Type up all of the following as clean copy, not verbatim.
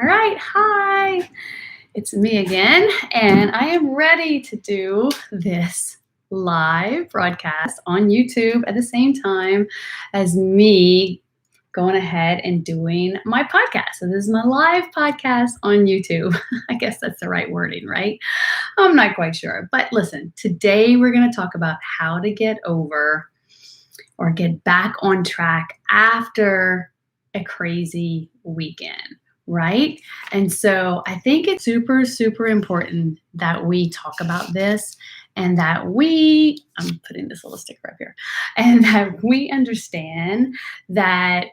All right, hi, it's me again, and I am ready to do this live broadcast on YouTube at the same time as me going ahead and doing my podcast. So, this is my live podcast on YouTube. I guess that's the right wording, right? I'm not quite sure. But listen, today we're going to talk about how to get over or get back on track after a crazy weekend, right? And so I think it's super, super important that we talk about this and that I'm putting this little sticker up here, and that we understand that,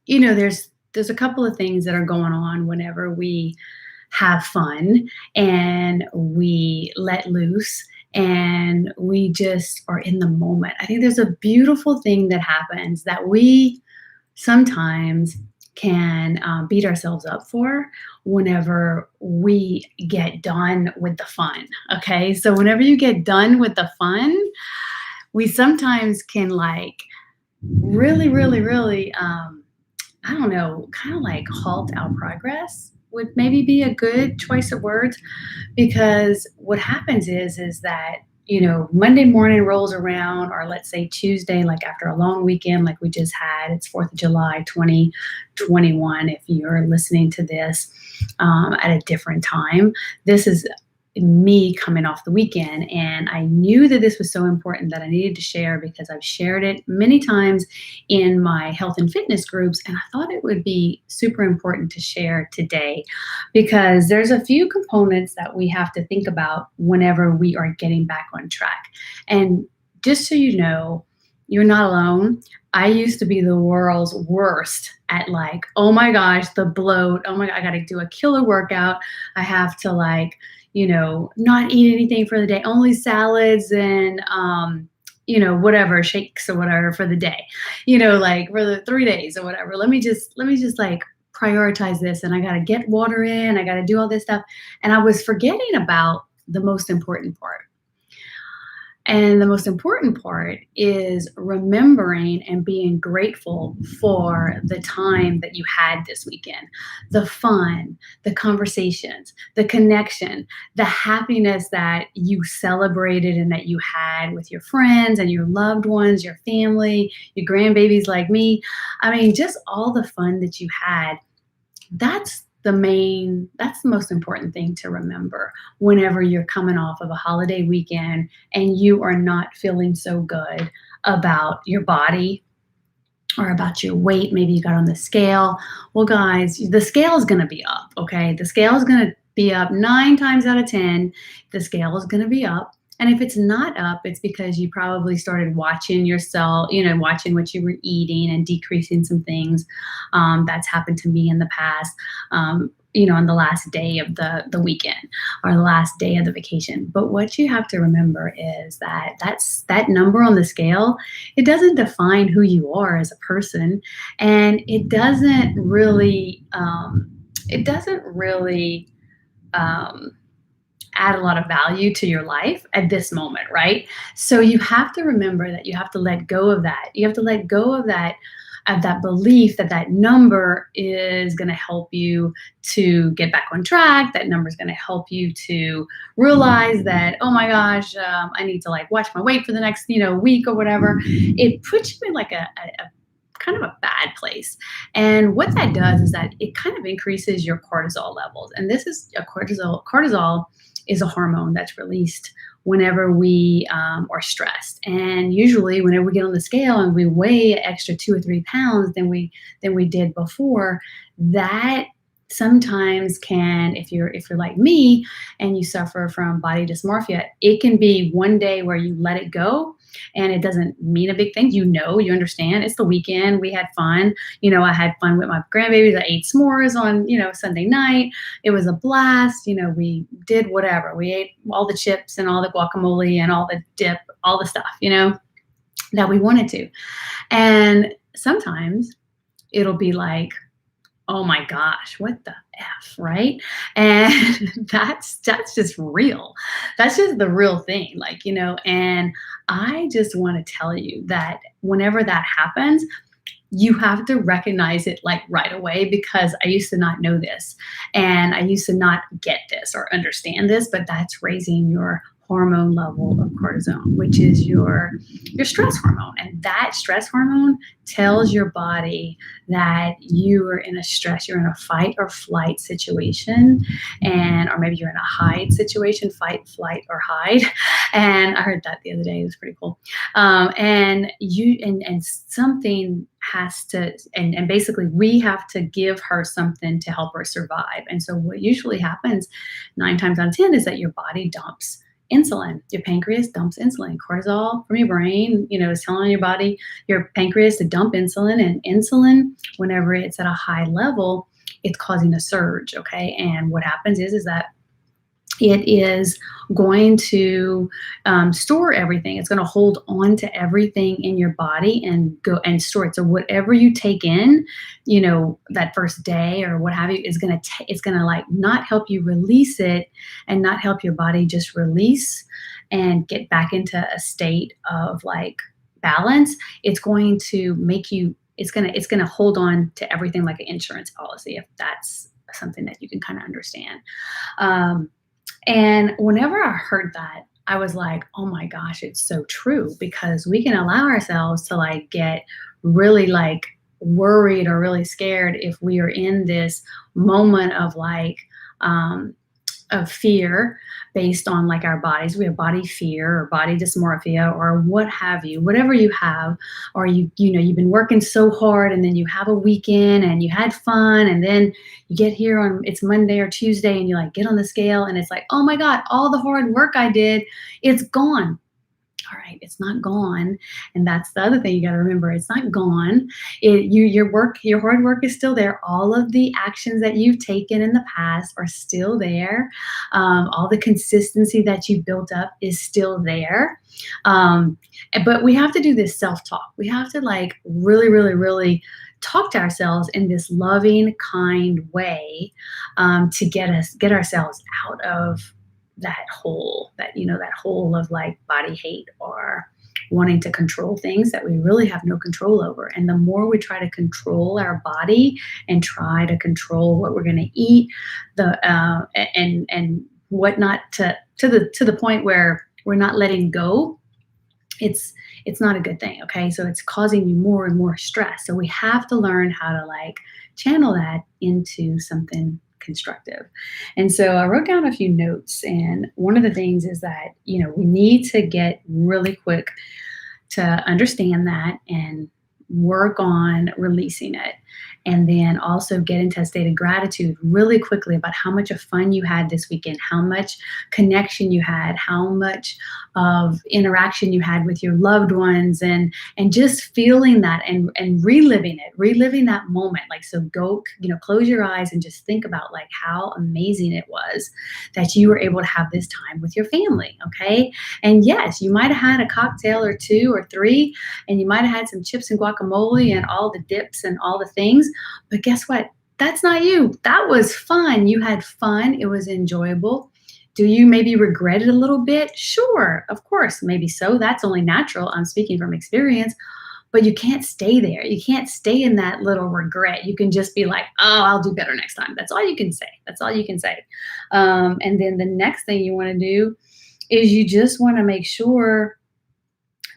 there's a couple of things that are going on whenever we have fun and we let loose and we just are in the moment. I think there's a beautiful thing that happens that we sometimes can beat ourselves up for whenever we get done with the fun. Okay. So, whenever you get done with the fun, we sometimes can like really, really, really, I don't know, kind of like halt our progress would maybe be a good choice of words, because what happens is that Monday morning rolls around, or let's say Tuesday, like after a long weekend like we just had. It's 4th of July 2021 if you're listening to this at a different time. This is me coming off the weekend, and I knew that this was so important that I needed to share, because I've shared it many times in my health and fitness groups, and I thought it would be super important to share today, because there's a few components that we have to think about whenever we are getting back on track. And just so you know, you're not alone. I used to be the world's worst at, like, oh my gosh, the bloat. Oh my God, I got to do a killer workout. I have to, like, not eat anything for the day, only salads and, whatever, shakes or whatever for the day, like for the 3 days or whatever. Let me just like prioritize this, and I got to get water in. I got to do all this stuff. And I was forgetting about the most important part. And the most important part is remembering and being grateful for the time that you had this weekend, the fun, the conversations, the connection, the happiness that you celebrated and that you had with your friends and your loved ones, your family, your grandbabies like me. I mean, just all the fun that you had. That's the most important thing to remember whenever you're coming off of a holiday weekend and you are not feeling so good about your body or about your weight. Maybe you got on the scale. Well, guys, the scale is going to be up. Okay. The scale is going to be up 9 times out of 10. The scale is going to be up. And if it's not up, it's because you probably started watching yourself, watching what you were eating and decreasing some things. That's happened to me in the past, on the last day of the weekend or the last day of the vacation. But what you have to remember is that number on the scale, it doesn't define who you are as a person. And it doesn't really, um, add a lot of value to your life at this moment, right? So you have to remember that you have to let go of that. You have to let go of that belief that number is going to help you to get back on track. That number is going to help you to realize that, oh my gosh, I need to like watch my weight for the next, week or whatever. It puts you in like a kind of a bad place. And what that does is that it kind of increases your cortisol levels. And this is cortisol is a hormone that's released whenever we are stressed. And usually whenever we get on the scale and we weigh an extra 2 or 3 pounds than we did before, that sometimes can, if you're like me and you suffer from body dysmorphia, it can be one day where you let it go and it doesn't mean a big thing. You understand. It's the weekend. We had fun. I had fun with my grandbabies. I ate s'mores on, Sunday night. It was a blast. We did whatever. We ate all the chips and all the guacamole and all the dip, all the stuff, that we wanted to. And sometimes it'll be like, oh my gosh, what the F, right? And that's just real. That's just the real thing. And I just want to tell you that whenever that happens, you have to recognize it like right away, because I used to not know this and I used to not get this or understand this, but that's raising your hormone level of cortisone, which is your stress hormone. And that stress hormone tells your body that you are in a stress, you're in a fight or flight situation, and or maybe you're in a hide situation, fight, flight, or hide. And I heard that the other day. It was pretty cool. And something has to, and basically we have to give her something to help her survive. And so what usually happens 9 times out of 10 is that your body dumps insulin. Your pancreas dumps insulin. Cortisol from your brain, is telling your body, your pancreas, to dump insulin. And insulin, whenever it's at a high level, it's causing a surge. Okay. And what happens is that it is going to store everything. It's going to hold on to everything in your body and go and store it. So whatever you take in, that first day or what have you, is going to it's going to like not help you release it, and not help your body just release and get back into a state of like balance. It's going to make you. It's going to hold on to everything like an insurance policy, if that's something that you can kind of understand. And whenever I heard that, I was like, oh my gosh, it's so true, because we can allow ourselves to like get really like worried or really scared if we are in this moment of like, of fear based on like our bodies. We have body fear or body dysmorphia or what have you, whatever you have, or you've been working so hard and then you have a weekend and you had fun, and then you get here on, it's Monday or Tuesday, and you like get on the scale and it's like, oh my God, all the hard work I did, it's gone. All right, it's not gone. And that's the other thing you got to remember. It's not gone. Your hard work is still there. All of the actions that you've taken in the past are still there. All the consistency that you built up is still there. But we have to do this self-talk. We have to like really, really, really talk to ourselves in this loving, kind way, to get ourselves out of that hole of like body hate or wanting to control things that we really have no control over. And the more we try to control our body and try to control what we're going to eat, and whatnot, to the point where we're not letting go, it's not a good thing. Okay. So it's causing you more and more stress. So we have to learn how to like channel that into something constructive. And so I wrote down a few notes, and one of the things is that, we need to get really quick to understand that and work on releasing it. And then also get into a state of gratitude really quickly about how much of fun you had this weekend, how much connection you had, how much of interaction you had with your loved ones, and just feeling that and reliving that moment. Like, so go, close your eyes and just think about like how amazing it was that you were able to have this time with your family. Okay. And yes, you might have had a cocktail or 2 or 3, and you might have had some chips and guacamole and all the dips and all the things. But guess what? That's not you. That was fun. You had fun. It was enjoyable. Do you maybe regret it a little bit? Sure, of course, maybe so. That's only natural. I'm speaking from experience. But you can't stay there. You can't stay in that little regret. You can just be like, oh, I'll do better next time. That's all you can say. That's all you can say. And then the next thing you want to do is you just want to make sure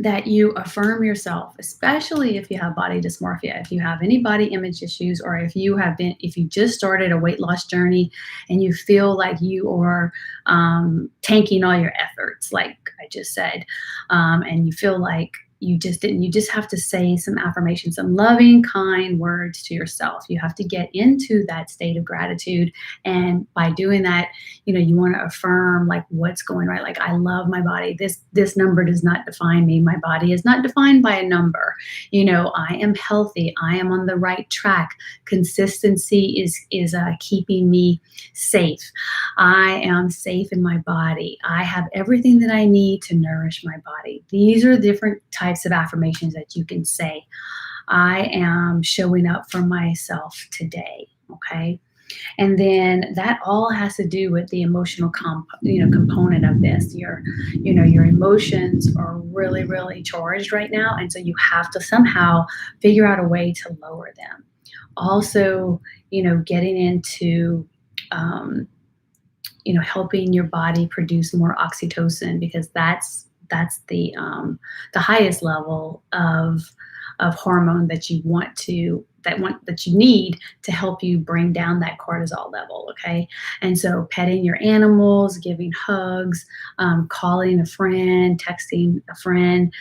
that you affirm yourself, especially if you have body dysmorphia, if you have any body image issues, or if you just started a weight loss journey and you feel like you are tanking all your efforts, like I just said, and you feel like you just didn't. You just have to say some affirmations, some loving, kind words to yourself. You have to get into that state of gratitude. And by doing that, you want to affirm like what's going right. Like, I love my body. This number does not define me. My body is not defined by a number. I am healthy. I am on the right track. Consistency is keeping me safe. I am safe in my body. I have everything that I need to nourish my body. These are different types of affirmations that you can say. I am showing up for myself today. Okay. And then that all has to do with the emotional component of this. Your emotions are really, really charged right now. And so you have to somehow figure out a way to lower them. Also, getting into, um, helping your body produce more oxytocin, because that's the highest level of hormone that you need to help you bring down that cortisol level. Okay. And so petting your animals, giving hugs, calling a friend, texting a friend,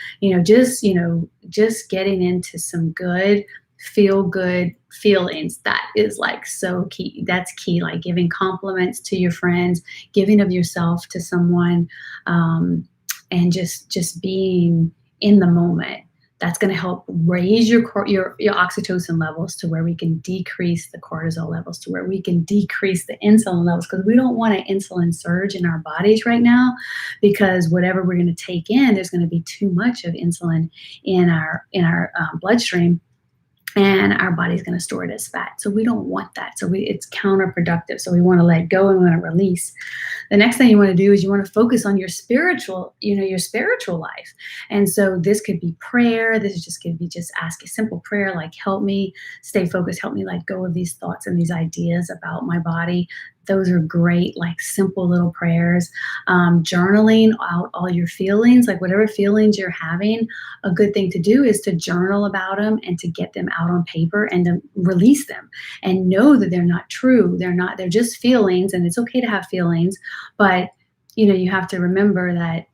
just getting into some good feel good feelings. That is like so key. That's key. Like giving compliments to your friends, giving of yourself to someone, and just being in the moment. That's going to help raise your oxytocin levels to where we can decrease the cortisol levels, to where we can decrease the insulin levels, because we don't want an insulin surge in our bodies right now, because whatever we're going to take in, there's going to be too much of insulin in our bloodstream, and our body's going to store it as fat. So we don't want that. So it's counterproductive. So we want to let go and we want to release. The next thing you want to do is you want to focus on your spiritual life. And so this could be prayer. This just could be just ask a simple prayer like, help me stay focused. Help me let go of these thoughts and these ideas about my body. Those are great, like simple little prayers. Journaling out all your feelings, like whatever feelings you're having, a good thing to do is to journal about them and to get them out on paper and to release them and know that they're not true. They're just feelings, and it's okay to have feelings, but you have to remember that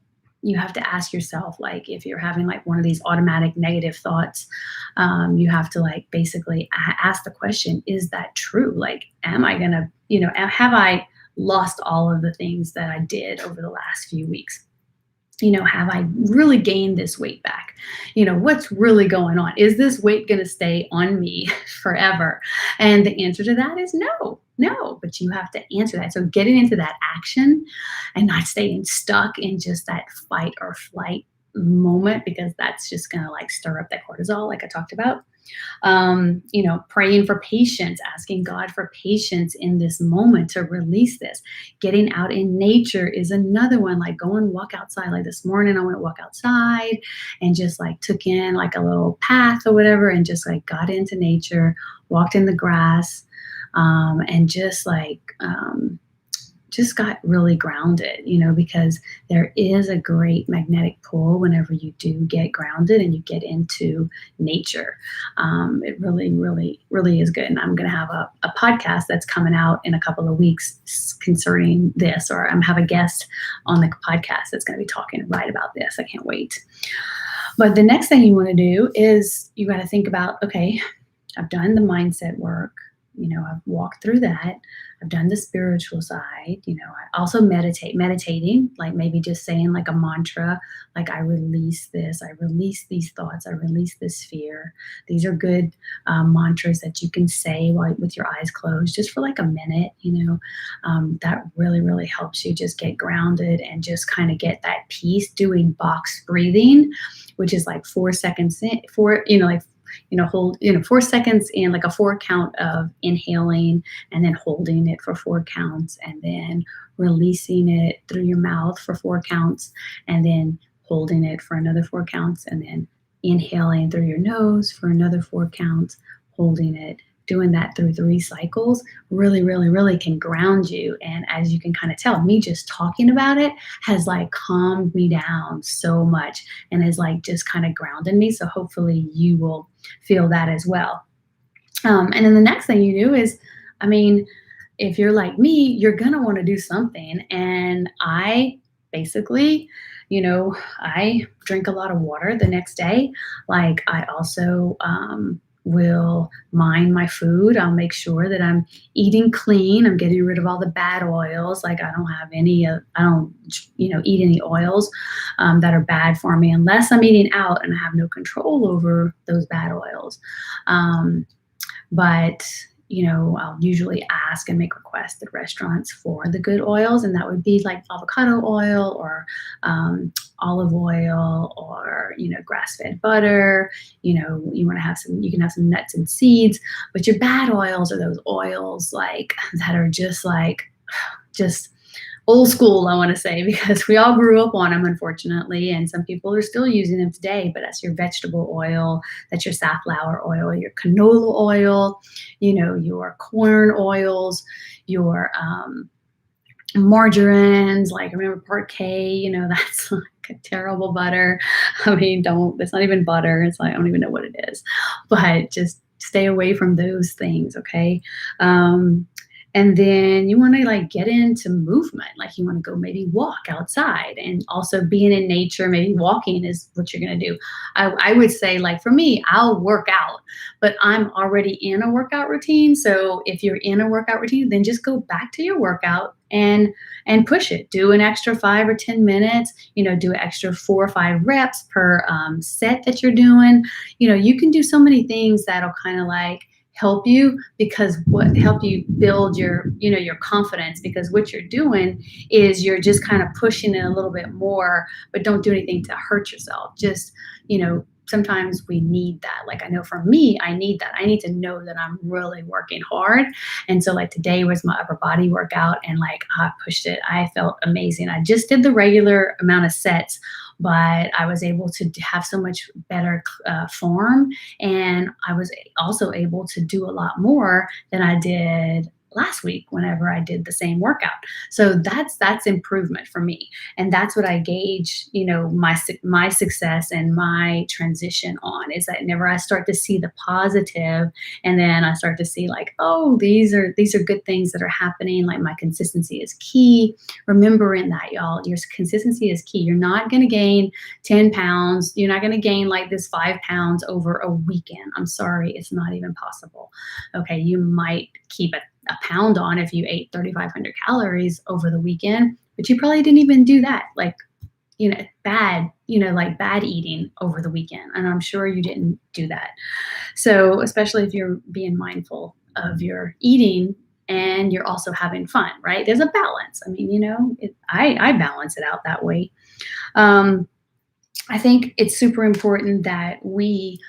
you have to ask yourself, like, if you're having like one of these automatic negative thoughts, you have to like basically ask the question, is that true? Like, am I gonna, have I lost all of the things that I did over the last few weeks? Have I really gained this weight back? What's really going on? Is this weight going to stay on me forever? And the answer to that is no, but you have to answer that. So getting into that action and not staying stuck in just that fight or flight moment, because that's just going to like stir up that cortisol, like I talked about. Praying for patience, asking God for patience in this moment to release this. Getting out in nature is another one, like go and walk outside. Like this morning, I went to walk outside and just like took in like a little path or whatever, and just like got into nature, walked in the grass, and just got really grounded, because there is a great magnetic pull whenever you do get grounded and you get into nature. It really, really, really is good. And I'm going to have a podcast that's coming out in a couple of weeks concerning this, or I'm have a guest on the podcast that's going to be talking right about this. I can't wait. But the next thing you want to do is you got to think about, okay, I've done the mindset work. I've walked through that. I've done the spiritual side. I also meditating, like maybe just saying like a mantra, like I release this, I release these thoughts, I release this fear. These are good mantras that you can say with your eyes closed, just for like a minute. That really, really helps you just get grounded and just kind of get that peace. Doing box breathing, which is like 4 seconds in, hold 4 seconds in, like a 4 count of inhaling, and then holding it for 4 counts, and then releasing it through your mouth for 4 counts, and then holding it for another 4 counts, and then inhaling through your nose for another 4 counts, holding it. Doing that through 3 cycles really, really, really can ground you. And as you can kind of tell, me just talking about it has like calmed me down so much and has like just kind of grounded me. So hopefully you will feel that as well. And then the next thing you do is, if you're like me, you're going to want to do something. And I basically, I drink a lot of water the next day. Like I also, will mind my food. I'll make sure that I'm eating clean. I'm getting rid of all the bad oils. Like I don't eat any oils that are bad for me, unless I'm eating out and I have no control over those bad oils. But I'll usually ask and make requests at restaurants for the good oils, and that would be like avocado oil or olive oil or, grass-fed butter. You want to have you can have some nuts and seeds, but your bad oils are those oils like that are just old school, I want to say, because we all grew up on them, unfortunately, and some people are still using them today. But that's your vegetable oil, that's your safflower oil, your canola oil, your corn oils, your margarines, like remember Parkay, that's like a terrible butter. I mean, that's not even butter. It's like, I don't even know what it is, but just stay away from those things. Okay. And then you want to like get into movement, like you want to go maybe walk outside, and also being in nature. Maybe walking is what you're going to do. I would say, like for me, I'll work out, but I'm already in a workout routine. So if you're in a workout routine, then just go back to your workout and push it. Do an extra 5 or 10 minutes. Do an extra 4 or 5 reps per set that you're doing. You can do so many things that'll kind of like help you, because what help you build your confidence, because what you're doing is you're just kind of pushing it a little bit more, but don't do anything to hurt yourself. Just, sometimes we need that. Like, I know for me, I need that. I need to know that I'm really working hard. And so like today was my upper body workout, and like I pushed it. I felt amazing. I just did the regular amount of sets, but I was able to have so much better form. And I was also able to do a lot more than I did last week whenever I did the same workout. So that's improvement for me. And that's what I gauge, my success and my transition on, is that whenever I start to see the positive, and then I start to see like, oh, these are good things that are happening. Like my consistency is key. Remembering that, y'all, your consistency is key. You're not going to gain 10 pounds. You're not going to gain like this 5 pounds over a weekend. I'm sorry. It's not even possible. Okay. You might keep a pound on if you ate 3,500 calories over the weekend, but you probably didn't even do that. Like, bad eating over the weekend. And I'm sure you didn't do that. So especially if you're being mindful of your eating and you're also having fun, right? There's a balance. I mean, I balance it out that way. I think it's super important that we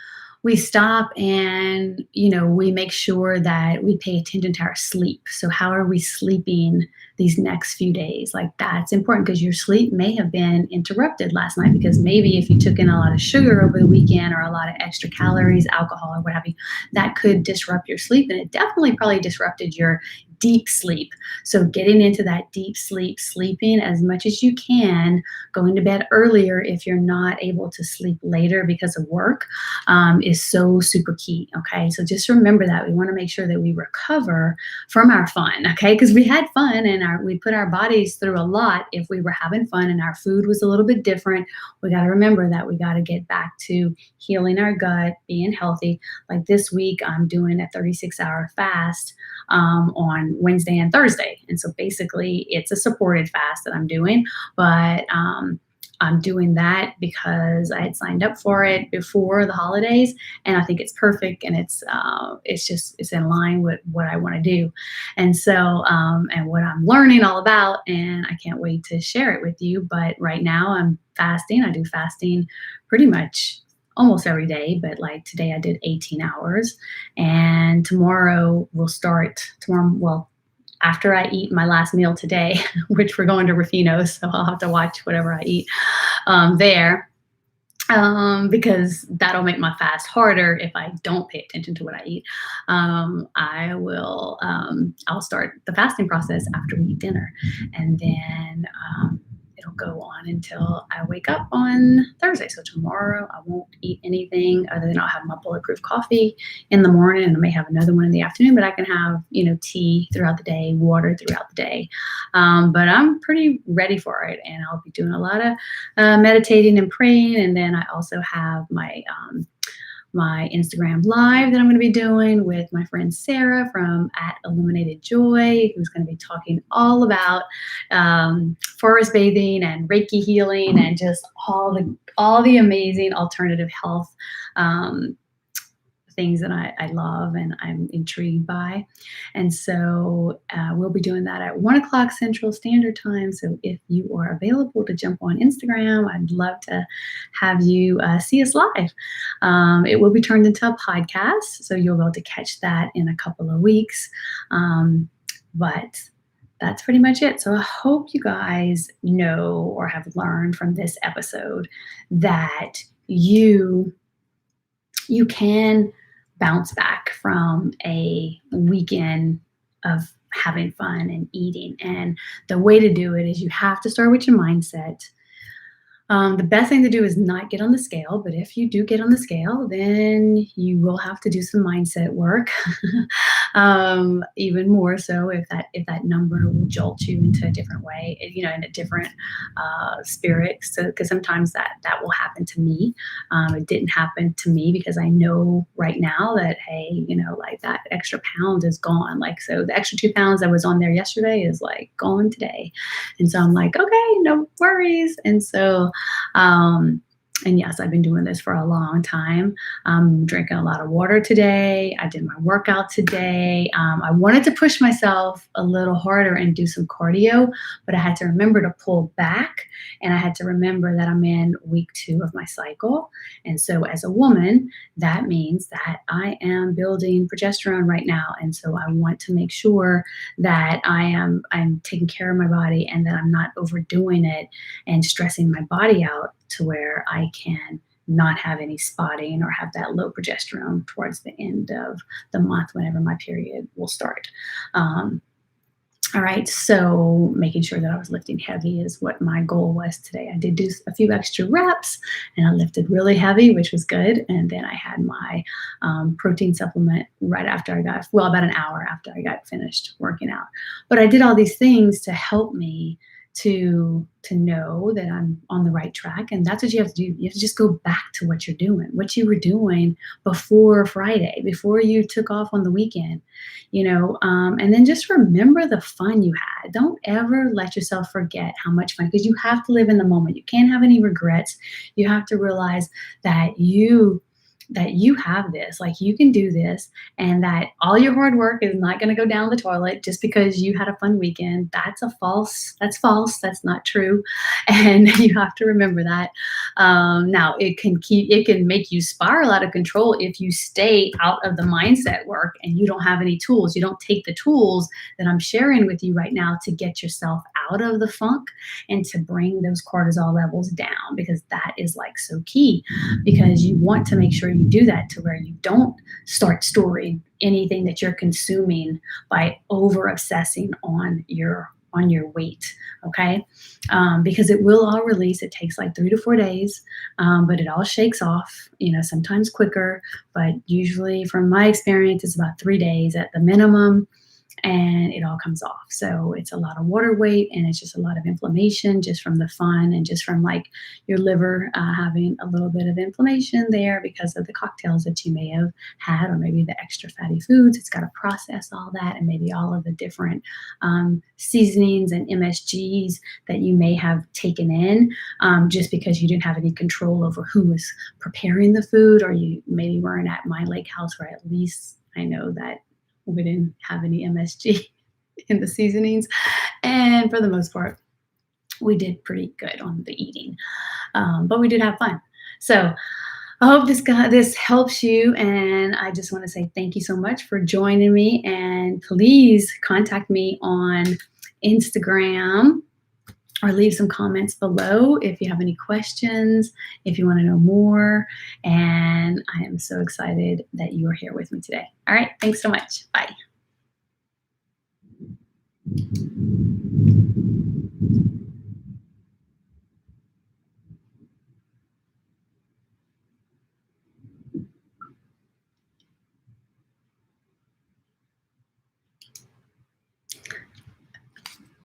stop and, we make sure that we pay attention to our sleep. So how are we sleeping these next few days? Like that's important, because your sleep may have been interrupted last night, because maybe if you took in a lot of sugar over the weekend or a lot of extra calories, alcohol or what have you, that could disrupt your sleep. And it definitely probably disrupted your deep sleep. So getting into that deep sleep, sleeping as much as you can, going to bed earlier if you're not able to sleep later because of work, is so super key. Okay. So just remember that we want to make sure that we recover from our fun. Okay. Because we had fun and we put our bodies through a lot. If we were having fun and our food was a little bit different, we got to remember that we got to get back to healing our gut, being healthy. Like this week, I'm doing a 36-hour fast on Wednesday and Thursday. And so basically it's a supported fast that I'm doing, but I'm doing that because I had signed up for it before the holidays, and I think it's perfect, and it's in line with what I want to do. And so, and what I'm learning all about, and I can't wait to share it with you. But right now I'm fasting. I do fasting pretty much almost every day, but like today I did 18 hours, and tomorrow we'll start well, after I eat my last meal today, which we're going to Rufino's, so I'll have to watch whatever I eat there, because that'll make my fast harder if I don't pay attention to what I eat. I'll start the fasting process after we eat dinner, and then it'll go on until I wake up on Thursday. So tomorrow I won't eat anything other than I'll have my bulletproof coffee in the morning, and I may have another one in the afternoon, but I can have, tea throughout the day, water throughout the day. But I'm pretty ready for it, and I'll be doing a lot of meditating and praying. And then I also have my Instagram live that I'm going to be doing with my friend Sarah from @Illuminated_Joy, who's going to be talking all about forest bathing and Reiki healing and just all the amazing alternative health things that I love and I'm intrigued by. And so we'll be doing that at 1 o'clock Central Standard Time. So if you are available to jump on Instagram, I'd love to have you see us live. It will be turned into a podcast, so you'll be able to catch that in a couple of weeks. But that's pretty much it. So I hope you guys know or have learned from this episode that you can bounce back from a weekend of having fun and eating. And the way to do it is you have to start with your mindset. The best thing to do is not get on the scale, but if you do get on the scale, then you will have to do some mindset work. Even more so if that number will jolt you into a different way, in a different spirit. So, because sometimes that will happen to me. It didn't happen to me because I know right now that, hey, like that extra pound is gone. Like, so the extra 2 pounds that was on there yesterday is like gone today. And so I'm like, okay, no worries. And so, and yes, I've been doing this for a long time. I'm drinking a lot of water today. I did my workout today. I wanted to push myself a little harder and do some cardio, but I had to remember to pull back, and I had to remember that I'm in week 2 of my cycle. And so as a woman, that means that I am building progesterone right now. And so I want to make sure that I'm taking care of my body and that I'm not overdoing it and stressing my body out to where I can not have any spotting or have that low progesterone towards the end of the month whenever my period will start. All right, so making sure that I was lifting heavy is what my goal was today. I did do a few extra reps and I lifted really heavy, which was good. And then I had my protein supplement right after about an hour after I got finished working out. But I did all these things to help me to know that I'm on the right track. And that's what you have to do. You have to just go back to what you're doing, what you were doing before Friday, before you took off on the weekend, and then just remember the fun you had. Don't ever let yourself forget how much fun, because you have to live in the moment. You can't have any regrets. You have to realize that you have this, like you can do this, and that all your hard work is not going to go down the toilet just because you had a fun weekend. That's false. That's not true. And you have to remember that. Now it can make you spiral out of control if you stay out of the mindset work and you don't have any tools. You don't take the tools that I'm sharing with you right now to get yourself out of the funk and to bring those cortisol levels down, because that is like so key, because you want to make sure you do that to where you don't start storing anything that you're consuming by over obsessing on your weight. Okay. Because it will all release. It takes like 3 to 4 days, but it all shakes off, sometimes quicker, but usually from my experience, it's about 3 days at the minimum. And it all comes off. So it's a lot of water weight, and it's just a lot of inflammation just from the fun and just from like your liver having a little bit of inflammation there because of the cocktails that you may have had, or maybe the extra fatty foods. It's got to process all that, and maybe all of the different seasonings and MSGs that you may have taken in just because you didn't have any control over who was preparing the food, or you maybe weren't at my lake house, where at least I know that we didn't have any MSG in the seasonings. And for the most part, we did pretty good on the eating, but we did have fun. So I hope this helps you. And I just want to say thank you so much for joining me. And please contact me on Instagram or leave some comments below if you have any questions, if you want to know more. And I am so excited that you are here with me today. All right. Thanks so much. Bye.